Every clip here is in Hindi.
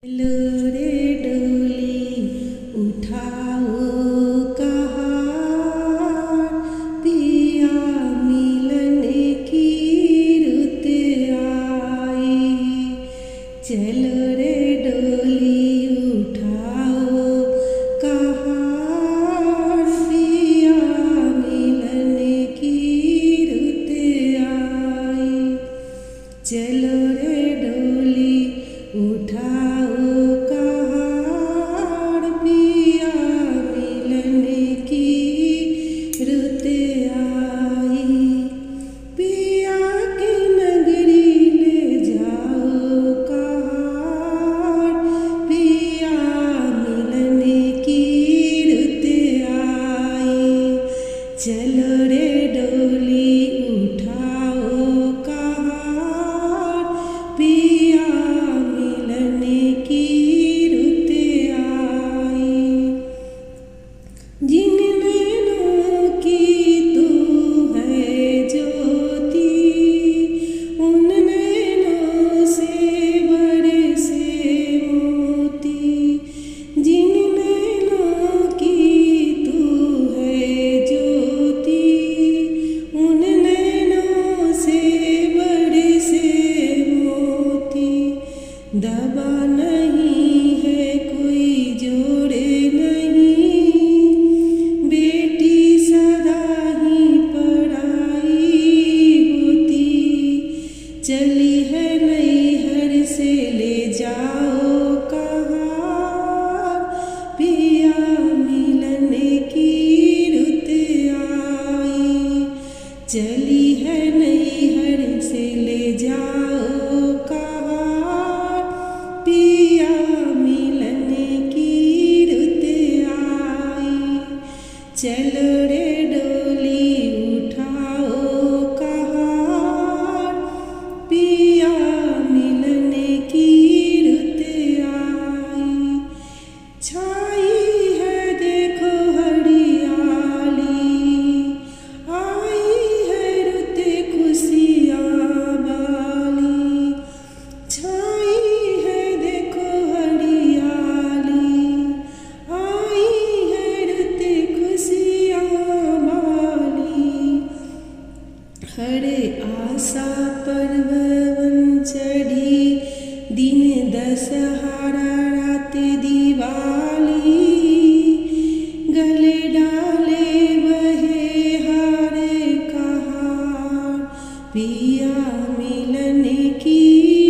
चलो रे डोली उठाओ कहार, पिया मिलने की रुत आई। चलो रे डोली उठाओ कहार, पिया मिलने की रुत आई। चलो रे डोली उठाओ कहार, पिया मिलने की रुत आई। पिया की नगरी ले जाओ कहार, पिया मिलने की रुत आई। चलो रे डोली उठाओ कहार, पिया मिलने की रुत आई। जिन नैनों की तू है ज्योति, उन नैनों से बरसे मोती। जिन नैनों की तू है ज्योति, उन नैनों से बरसे मोती। दबा नहीं है कोई जोड़े नहीं, बेटी सदा ही पराई होती। चली है नैहर से ले जाओ कहार, पिया मिलने की रुत आई। चली है नैहर से ले जाओ कहार, पिया मिलने की रुत आई। चलो रे डोली उठाओ कहार, पिया मिलने की रुत आई। छाई है देखो हरियाली, आई है रुत खुशियाँ वाली। छाई है देखो हरियाली, आई है रुत खुशियाँ वाली। हरे आशा पर्वन चढ़ी, दिन दशहरा रात दिवाली। गले डाले बहे हार कहार, पिया मिलने की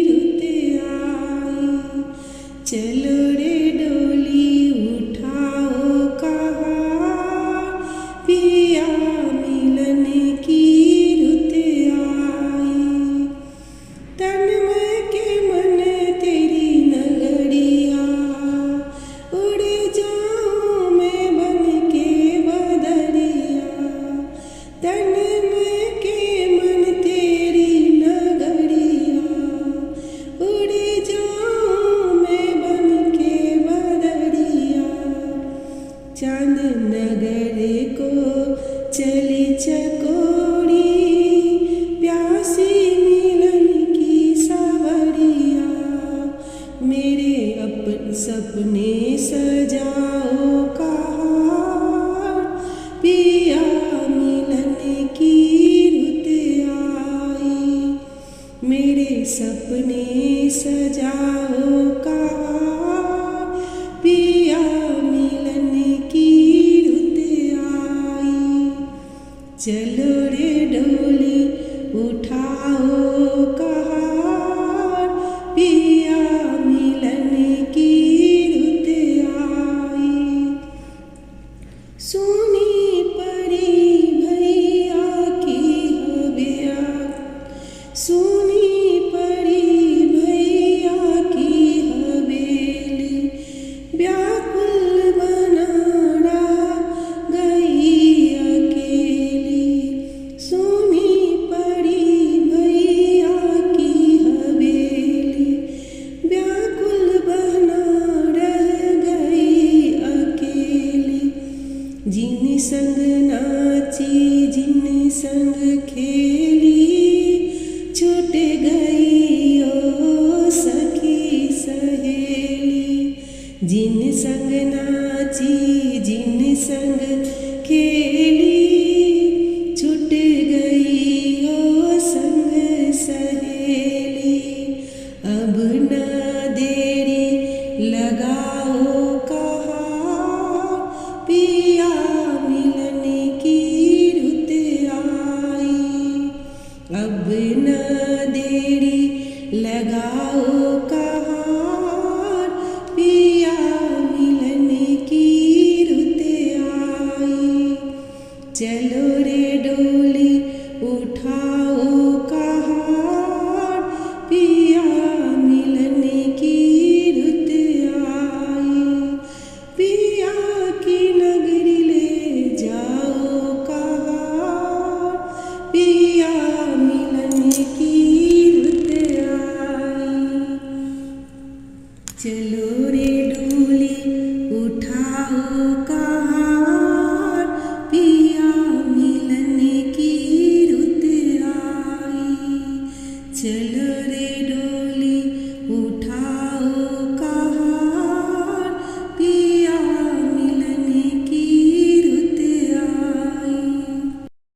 रुत आई। चलो रे डोली उठाओ कहार, पिया मिलने की रुत आई। तन में के मन तेरी नगरिया, उड़ जाऊं मैं बन के बदरिया। तन में के मन तेरी नगरिया, उड़ जाऊं मैं बन के बदरिया। चांद नगर को चली चकोरी, प्यासी मिलन की सावरिया। मेरे अपने सपने सजाओ कहार, पिया मिलने की रुत आई। मेरे सपने सजाओ कहार, पिया मिलने की रुत आई। चलो रे डोली उठाओ कहार, पिया मिलने की रुत आई। नाची जिन संग खेली, छूट गई ओ संग सहेली। अब न देरी लगाओ कहाँ, पिया मिलन की रुत आई। अब न देरी लगाओ कहाँ, पिया मिलन की रुत आई। चलो रे डोली उठाओ कहाँ, पिया मिलन की रुत आई। पिया की नगरी ले जाओ कहाँ, पिया मिलन की रुत आई। चलो रे डोली उठाओ कहाँ, पिया मिलन की रुत आई। चलो रे